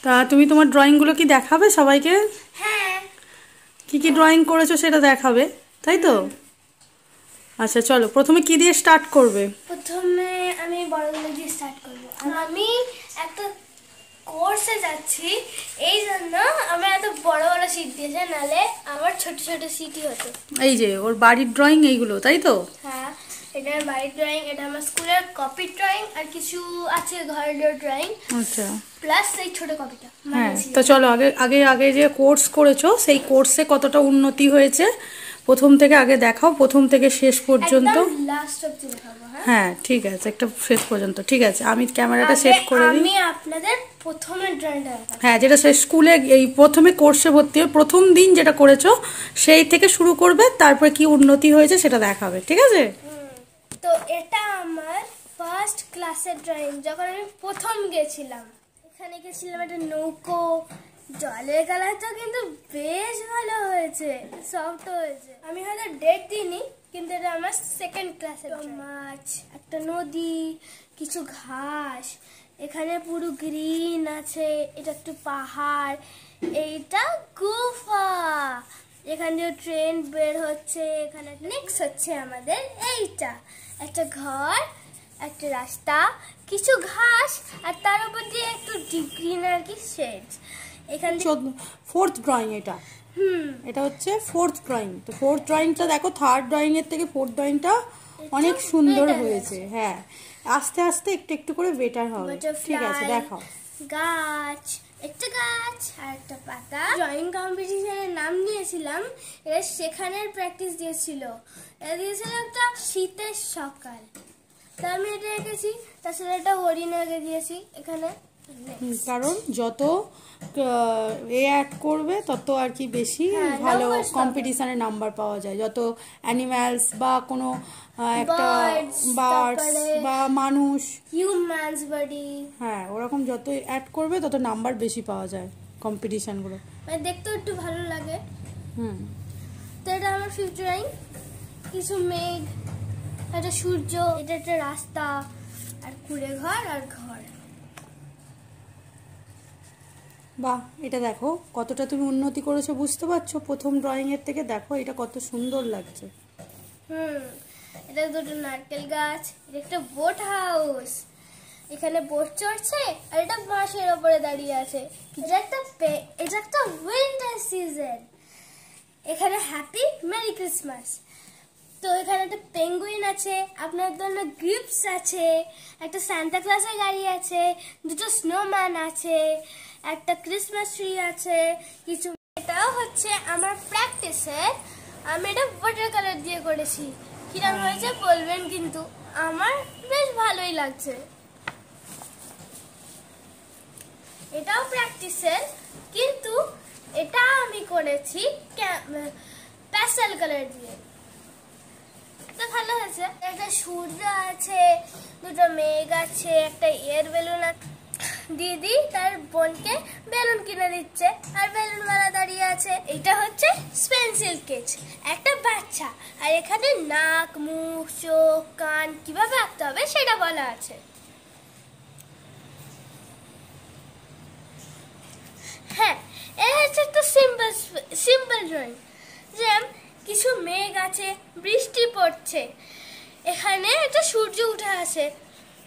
তা তুমি তোমার ড্রয়িংগুলো কি দেখাবে সবাইকে? হ্যাঁ। কি ড্রয়িং করেছো সেটা দেখাবে, তাই তো? আচ্ছা চলো, প্রথমে কি দিয়ে স্টার্ট করবে? প্রথমে আমি বড়গুলো দিয়ে স্টার্ট করব। আমি একটা কোর্সে যাচ্ছি, এই জন্য আমার এত বড় বড় শীট দিয়েছে, নালে আমার ছোট ছোট শীটই হতো। এই যে ওর বাড়ির ড্রয়িং এইগুলো, তাই তো? হ্যাঁ, এটা আমার বাড়ির ড্রয়িং, এটা আমার স্কুলের কপি ড্রয়িং, আর কিছু আছে ঘরের ড্রয়িং। আচ্ছা, প্লাস এই ছোট কপিটা। হ্যাঁ। তো চলো, আগে আগে আগে যে কোর্স করেছো সেই কোর্সে কতটা উন্নতি হয়েছে প্রথম থেকে আগে দেখাও, প্রথম থেকে শেষ পর্যন্ত। লাস্ট অবধি দেখাবো। হ্যাঁ ঠিক আছে, একটা শেষ পর্যন্ত। ঠিক আছে, আমি ক্যামেরাটা সেট করে দিই। আমি আপনাদের প্রথমে ড্রয়িংটা দেখাবো। হ্যাঁ, যেটা সে স্কুলে এই প্রথমে কোর্সে ভর্তি হয়ে প্রথম দিন যেটা করেছো সেই থেকে শুরু করবে, তারপর কি উন্নতি হয়েছে সেটা দেখাবে, ঠিক আছে? তো এটা আমার ফার্স্ট ক্লাসের ড্রয়িং, যখন আমি প্রথম গেছিলাম। এখানে গেছিলাম একটা নৌকো, জলের কালারটা কিন্তু বেশ ভালো হয়েছে, সফট হয়েছে। আমি হয়তো ডেট দিইনি, কিন্তু এটা আমার সেকেন্ড ক্লাসের মাছ, একটা নদী, কিছু ঘাস, এখানে পুরো গ্রিন আছে, এটা একটু পাহাড়, এইটা গুফা, এখান দিয়ে ট্রেন বের হচ্ছে। এখানে নেক্সট হচ্ছে আমাদের এইটা একটা ঘর, একটা রাস্তা, কিছু ঘাস, আর তার উপর দিয়ে একটু ডিপ গ্রিন আর কি শেড। এখানে ফোর্থ ড্রয়িং এটা। এটা হচ্ছে ফোর্থ ড্রয়িং। তো ফোর্থ ড্রয়িংটা দেখো, থার্ড ড্রয়িং এর থেকে ফোর্থ ড্রয়িংটা অনেক সুন্দর হয়েছে। হ্যাঁ, আস্তে আস্তে একটু একটু করে বেটার হবে। ঠিক আছে, দেখাও। গাছ, একটা গাছ আর একটা পাতা। ড্রয়িং কম্পিটিশনের নাম নিয়েছিলাম, এটা সেখানের প্র্যাকটিস দিয়েছিল। এটা দিয়েছিল একটা শীতের সকাল, তা আমি এটা এঁকেছি। তার সাথে একটা হরিণ এঁকে দিয়েছি এখানে। কারণ যত অ্যাড করবে তত আর কি বেশি ভালো কম্পিটিশনে নাম্বার পাওয়া যায়। যত অ্যানিম্যালস বা কোনো একটা বার্ডস বা মানুষ, হিউম্যানস বডি, হ্যাঁ ওরকম যত অ্যাড করবে তত নাম্বার বেশি পাওয়া যায় কম্পিটিশনগুলো, মানে দেখতেও একটু ভালো লাগে। তো এটা আমার ফিফথ ড্রয়িং। কিছু মেঘ, একটা সূর্য, এটা একটা রাস্তা, আর কুড়ে ঘর আর ঘর। বাহ, এটা দেখো কতটা তুমি উন্নতি করেছো, বুঝতে পারছো? প্রথম ড্রয়িং এর থেকে দেখো এটা কত সুন্দর লাগছে। এটা দুটো নারকেল গাছ, এটা একটা বোট হাউস, এখানে বোট চড়ছে, আর এটা বাঁশের ওপরে দাঁড়িয়ে আছে। এটা একটা উইন্টার সিজন, এখানে হ্যাপি মেরি ক্রিসমাস। তো এখানে একটা পেঙ্গুইন আছে, আপনার জন্য গিফটস আছে, একটা সান্তা ক্লজের গাড়ি আছে, দুটো স্নোম্যান আছে, একটা ক্রিসমাস ট্রি আছে কিছু। এটাও হচ্ছে আমার প্র্যাকটিসে, আমি এটা ওয়াটার কালার দিয়ে করেছি। কিরকম হয়েছে বলবেন, কিন্তু আমার বেশ ভালোই লাগছে। এটাও প্র্যাকটিসের, কিন্তু এটা আমি করেছি প্যাস্টেল কালার দিয়ে। তো ভালো হয়েছে। একটা সূর্য আছে, দুটো মেঘ আছে, একটা এয়ার বেলুন আছে। দিদি তার বোনকে বেলুন কিনে দিচ্ছে, আর বেলুনওয়ালা দাঁড়িয়ে আছে। এটা হচ্ছে পেন্সিল স্কেচ, একটা বাচ্চা, আর এখানে নাক, মুখ, চোখ, কান কিভাবে আঁকতে হবে সেটা বলা আছে। হ্যাঁ, এটা হচ্ছে একটা সিম্পল ড্রয়িং। যেমন কিছু মেঘ আছে, বৃষ্টি পড়ছে, এখানে একটা সূর্য উঠে আসে,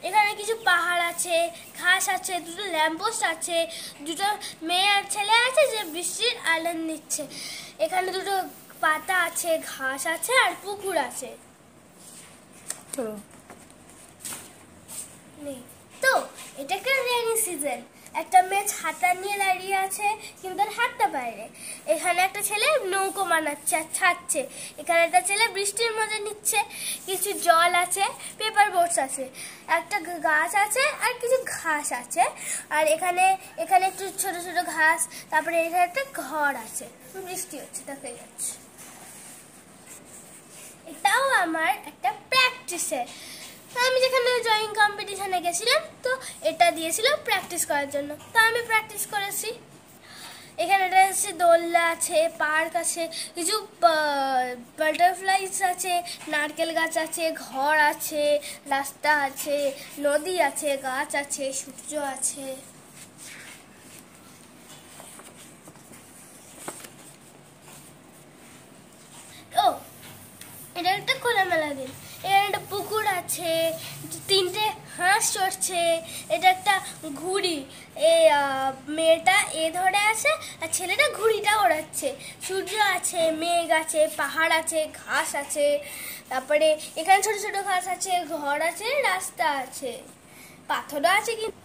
এখানে কিছু পাহাড় আছে, ঘাস আছে, দুটো ল্যাম্পপোস্ট আছে, দুটো মেয়ে আর ছেলে আছে যে বৃষ্টির আনন্দ নিচ্ছে, এখানে দুটো পাতা আছে, ঘাস আছে, আর পুকুর আছে। তো এটা একটা রেইনি সিজন, একটা মেয়ে ছাতা নিয়ে দাঁড়িয়ে আছে, কিন্তু তার হাতটা বাইরে। এখানে একটা ছেলে নৌকো বানাচ্ছে আর ছাড়ছে, এখানে একটা ছেলে বৃষ্টির মজা নিচ্ছে, কিছু জল আছে, পেপার বোটস আছে, একটা গাছ আছে, আর কিছু ঘাস আছে, আর এখানে একটু ছোট ছোট ঘাস, তারপরে এখানে একটা ঘর আছে, বৃষ্টি হচ্ছে দেখা যাচ্ছে। এটাও আমার একটা প্র্যাকটিসের। আমি যেখানে ড্রয়িং কম্পিটিশনে গেছিলাম, তো এটা দিয়েছিল প্র্যাকটিস করার জন্য, তো আমি প্র্যাকটিস করেছি। এখানে আছে দোলনা আছে, পার্ক আছে, কিছু বাটারফ্লাইস আছে, নারকেল গাছ আছে, ঘর আছে, রাস্তা আছে, নদী আছে, গাছ আছে, সূর্য আছে। আছে আর ছেলেটা ঘুড়িটা ওড়াচ্ছে। সূর্য আছে, মেঘ আছে, পাহাড় আছে, ঘাস আছে, তারপরে এখানে ছোট ছোট ঘাস আছে, ঘর আছে, রাস্তা আছে, পাথরও আছে। কিন্তু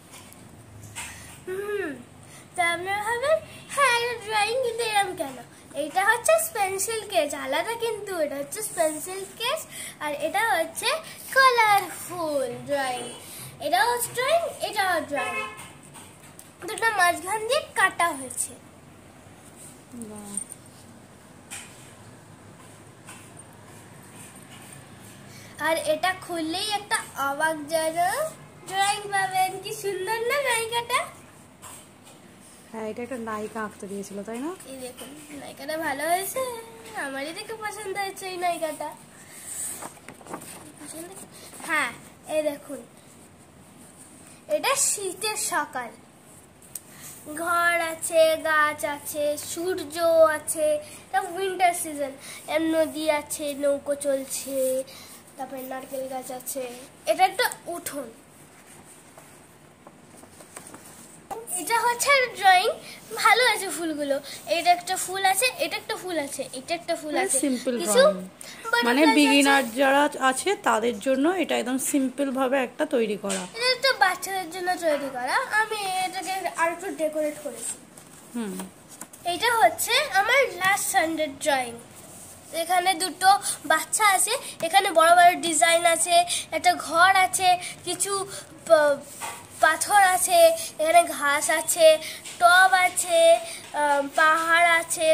তা আপনারা ভাবেন হ্যাঁ এটা ড্রয়িং, কিন্তু এরকম কেন? এটা হচ্ছে পেন্সিল কেস, আলাদা কিন্তু। এটা হচ্ছে পেন্সিল কেস আর এটা হচ্ছে কালারফুল ড্রয়িং। এটাও হচ্ছে ড্রয়িং, এটাও ড্রয়িং, দুটো মাঝখান দিয়ে কাটা হয়েছে। আর এটা খুললেই একটা অবাক যেন ড্রয়িং পাবেন। কি সুন্দর না নায়িকাটা? হ্যাঁ, এটা একটা নায়িকা আঁকতে দিয়েছিল, তাই না? এই দেখুন নায়িকাটা ভালো হয়েছে, আমারই দেখে পছন্দ হয়েছে এই নায়িকাটা। হ্যাঁ এই দেখুন, এটা শীতের সকাল, ঘর আছে, গাছ আছে, সূর্য আছে, এটা উইন্টার সিজন। এর নদী আছে, নৌকো চলছে, তারপরে নারকেল গাছ আছে। এটা একটা উঠোন। এটা হচ্ছে ড্রয়িং, ভালো আছে ফুলগুলো। এটা একটা ফুল আছে, এটা একটা ফুল আছে, এটা একটা ফুল আছে। সিম্পল কিছু ড্রয়িং, মানে বিগিনার যারা আছে তাদের জন্য এটা একদম সিম্পল ভাবে একটা তৈরি করা। এটা একটা বাচ্চাদের জন্য তৈরি করা। আমি এটাকে আর একটু ডেকোরেট করেছি। এটা হচ্ছে আমার লাস্ট সানডে ড্রয়িং। এখানে দুটো বাচ্চা আছে, এখানে বড় বড় ডিজাইন আছে, একটা ঘর আছে, কিছু পাথর আছে, এখানে ঘাস আছে, টব আছে, পাহাড় আছে,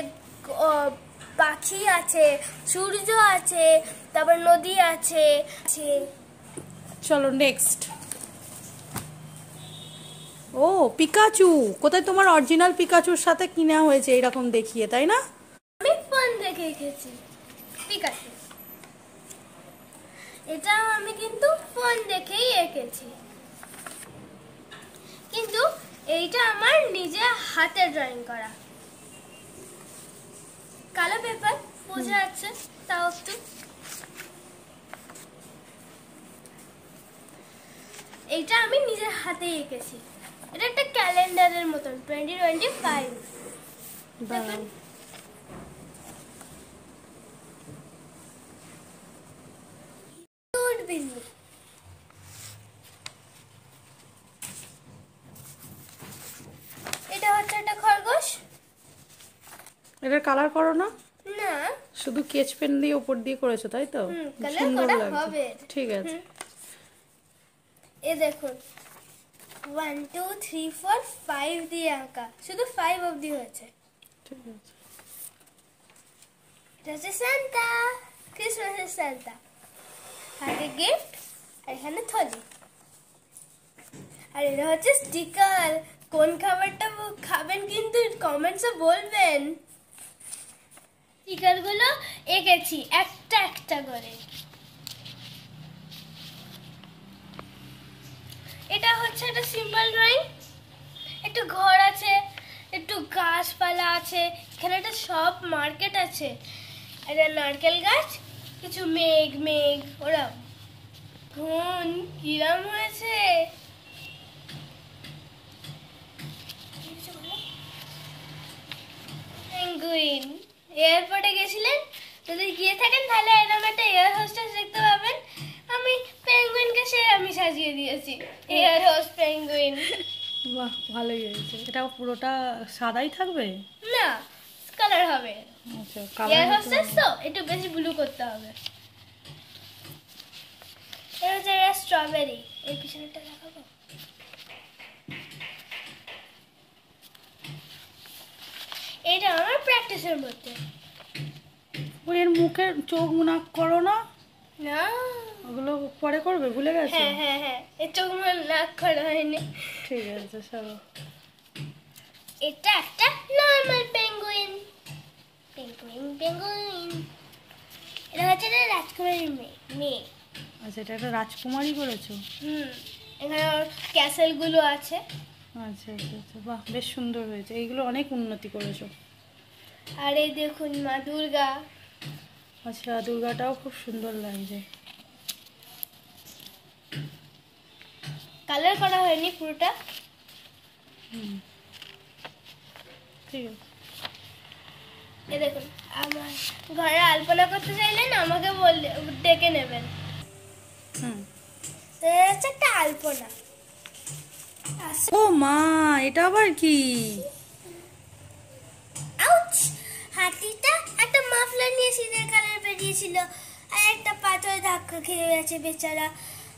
পাখি আছে, সূর্য আছে, তারপর নদী আছে। চলো নেক্সট। ও পিকাচু, কোথায় তোমার অরিজিনাল পিকাচুর সাথে কিনা হয়েছে এরকম দেখিয়ে, তাই না? আমি ফোন দেখে এঁকেছি পিকাচু। এটাও আমি কিন্তু ফোন দেখেই এঁকেছি, কিন্তু এইটা আমার নিজে হাতে ড্রয়িং করা। কালো পেপার, বোঝা যাচ্ছে তাও একটু। এইটা আমি নিজের হাতে এঁকেছি। এটা একটা ক্যালেন্ডারের মতন, 2025। দেখুন বিল্লি। এটা হচ্ছে একটা খরগোশ। এটা কালার করো না? না, শুধু স্কেচ পেন দিয়ে উপর দিয়ে করেছো, তাই তো? সুন্দর লাগছে, ঠিক আছে। এ দেখুন 1 2 3 4 5 দিয়ে আঁকা, শুধু 5 অবধি হয়েছে। ঠিক আছে। এটা হচ্ছে সান্তা, ক্রিসমাসের সান্তা। হাতে গিফট, এখানে থলি। আর এটা হচ্ছে স্টিকার। কোন খাবারটা খাবেন কিন্তু কমেন্টসে বলবেন। স্টিকার গুলো এঁকেছি একটা একটা করে। এটা হচ্ছে একটা সিম্পল ড্রয়িং। একটু ঘর আছে, একটু গাছপালা আছে, এখানে একটা সব মার্কেট আছে, একটা নারকেল গাছ, কিছু মেঘ মেঘ, ওরা ঘন কিরম হয়েছে। পেঙ্গুইন। এয়ারপোর্টে গেছিলেন, যদি গিয়ে থাকেন তাহলে এরকম একটা এয়ার হোস্টেস দেখতে পাবেন। আমি পেঙ্গুইনকে আমি সাজিয়ে দিয়েছি, এয়ার হোস্ট পেঙ্গুইন। বাহ, ভালোই হয়েছে। এটা পুরোটা সাদাই থাকবে না, কালার হবে। আচ্ছা, এয়ার কালার হোস্টেস তো একটু বেশি ব্লু করতে হবে। এটা হচ্ছে স্ট্রবেরি। এই পিছনেটা দেখাবো। এটা আমার প্র্যাকটিসের মধ্যে। এর মুখের চোখ মুনাক করো না, না ওগুলো পরে করবে, ভুলে গেছো? হ্যাঁ হ্যাঁ হ্যাঁ, এর চোখ নাক করা হয়নি। ঠিক আছে, চলো। এটা একটা নরমাল পেঙ্গুইন। Penguin penguin. এটা হচ্ছে একটা রাজকুমারীর মেয়ে। আচ্ছা, এটা একটা রাজকুমারী করেছো? এখানে ক্যাসেল গুলো আছে। আচ্ছা আচ্ছা আচ্ছা, বাহ, বেশ সুন্দর হয়েছে। এইগুলো অনেক উন্নতি করেছো। আর এই দেখুন মা দুর্গা। আচ্ছা, দুর্গাটাও খুব সুন্দর লাগছে। কালার করা হয়নি পুরোটা। এ দেখুন, আমার ঘরে আলপনা করতে চাইলেন আমাকে বললে ডেকে নেবেন। তো হচ্ছে একটা আলপনা। ও মা, এটা আবার কি? আউচ! হাতিটা একটা মাফলার নিয়ে সিঁদুর কালার বেরিয়েছিল, আর একটা পাথর ধাক্কা খেয়ে গেছে বেচারা,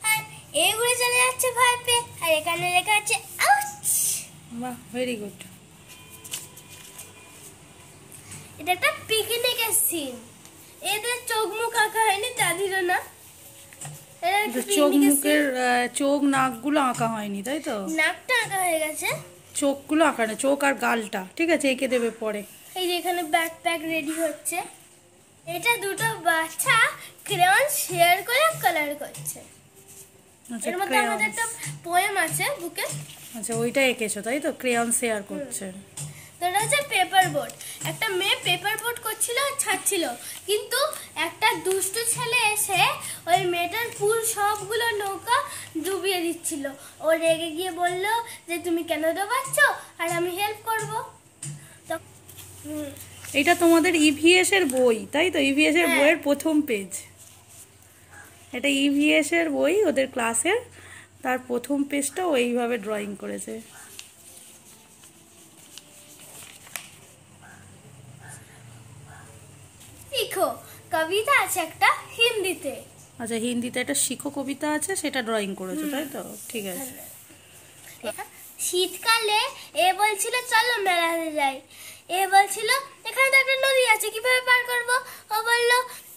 আর এগুলো চলে যাচ্ছে ভয় পেয়ে, আর এখানে লেখা আছে আউচ। বাহ, ভেরি গুড। এটা একটা পিকনিকের সিন। এদের চোখ মুখ আঁকা হয়নি, দাদিরও না। চোখ মুখের চোখ নাকগুলো আঁকা হয়নি, তাই তো? নাকটা আঁকা হয়ে গেছে, চোখগুলো আঁকা না, চোখ আর গালটা ঠিক আছে, এঁকে দেবে পরে। এই যে এখানে ব্যাকপ্যাক রেডি হচ্ছে। এটা দুটো বাচ্চা ক্রেয়ন শেয়ার করে কালার করছে। এর মধ্যে আমাদের একটা পোয়েম আছে বুকে। আচ্ছা, ওইটা এঁকেছো তাই তো? ক্রেয়ন শেয়ার করছে। এটা হচ্ছে পেপার বোর্ড। একটা মেয়ে পেপার বোর্ড করছিল আর ছাড়ছিল, কিন্তু একটা দুষ্টু ছেলে এসে ওই মেয়েটার পুরো সবগুলো নৌকা ডুবিয়ে দিচ্ছিল। ও রেগে গিয়ে বলল যে তুমি কেন ডোবাচ্ছ, আর আমি হেল্প করব। এটা তোমাদের ইভিএস এর বই তাই তো? ইভিএস এর বইয়ের প্রথম পেজ এটা। ইভিএস এর বই ওদের ক্লাসের, তার প্রথম পেজটা ও এইভাবে ড্রয়িং করেছে। শিখো কবিতা আছে একটা হিন্দিতে। আচ্ছা, হিন্দিতে একটা শিখো কবিতা আছে, সেটা ড্রয়িং করেছো তাই তো? ঠিক আছে। শীতকালে এ বলছিল চলো মেলাতে যাই, এ বলছিল এখানে তো একটা নদী আছে কিভাবে পার করব। ও বলল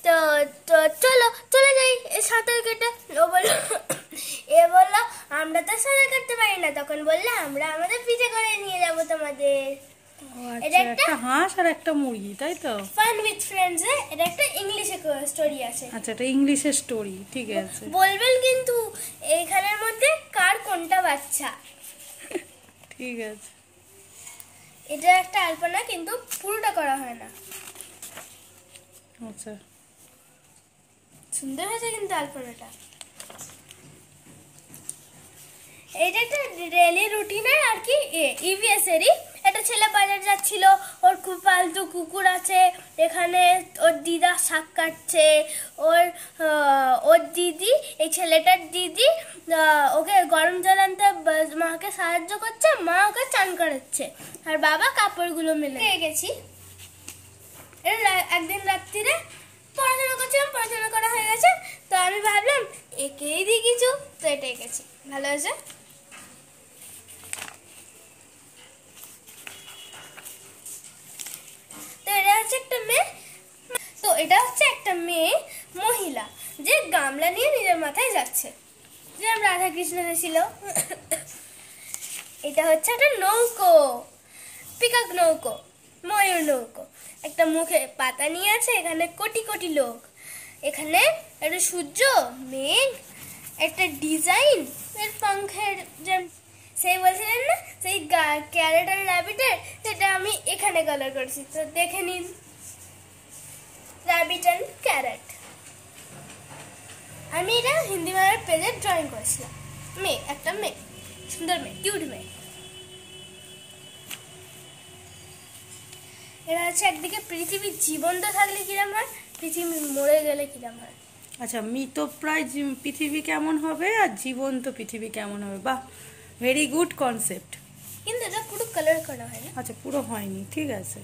তো তো চলো চলে যাই সাঁতার কেটে। ও বলল এ বলল আমরা তো সাঁতার কাটতে পারি না। তখন বললে আমরা আমাদের পিঠে করে নিয়ে যাব তোমাদের। এটা একটা হাঁস আর একটা মুরগি তাই তো? ফান উইথ ফ্রেন্ডস এ এটা একটা ইংলিশে স্টোরি আছে। আচ্ছা, এটা ইংলিশের স্টোরি, ঠিক আছে। বলবেন কিন্তু এইখানের মধ্যে কার কোনটা বাচ্চা। ঠিক আছে। এটা একটা আলপনা, কিন্তু পুরোটা করা হয় না। আচ্ছা, সুন্দর হয়েছে কিন্তু আলপনাটা। এটা একটা ডেইলি রুটিনের আর কি ইভিএস এরই। একটা ছেলে বাজার যাচ্ছিল, ওর খুব পালতু কুকুর আছে, এখানে ওর দিদা শাক কাটছে। ওর দিদি, এই ছেলেটার দিদি ওকে গরম জল আনতে মাকে সাহায্য করছে, মা ওকে চান করাচ্ছে, আর বাবা কাপড়গুলো মেলে গেছি। একদিন রাত্রিরে পড়াশোনা করছিলাম, পড়াশোনা করা হয়ে গেছে, তো আমি ভাবলাম একেই দিই কিছু, তো এটা এঁকেছি। ভালো হয়েছে। এটা হচ্ছে একটা মেয়ে মহিলা যে গামলা নিয়ে নিজের মাথায় যাচ্ছে, যেরকম রাধা কৃষ্ণ ছিল। এটা হচ্ছে একটা নৌকো, পিকক নৌকো, ময়ূর নৌকো। একটা মুখে পাতা নিয়ে আছে, এখানে কোটি কোটি লোক। এখানে একটা সূর্য, মেঘ, একটা ডিজাইন এর পাংখের, সেই বলছিলেন না সেই ক্যারেট আর র্যাবিটের, সেটা আমি এখানে কালার করছি, তো দেখে নিন। Rabbit and carrot. আমি এটা হিন্দি মেলার পেজে ড্রয়িং করেছিলাম। মেয়ে, একটা মেয়ে, সুন্দর মেয়ে, কিউট মেয়ে। এটা হচ্ছে একদিকে পৃথিবী জীবন্ত থাকলে কিরম হয়, পৃথিবী মরে গেলে কিরম হয়। আচ্ছা, মৃতপ্রায় পৃথিবী কেমন হবে আর জীবন্ত পৃথিবী কেমন হবে। বাহ, ভেরি গুড কনসেপ্ট। কিন্তু এটা পুরো কালার করা হয় না। আচ্ছা, পুরো হয়নি, ঠিক আছে।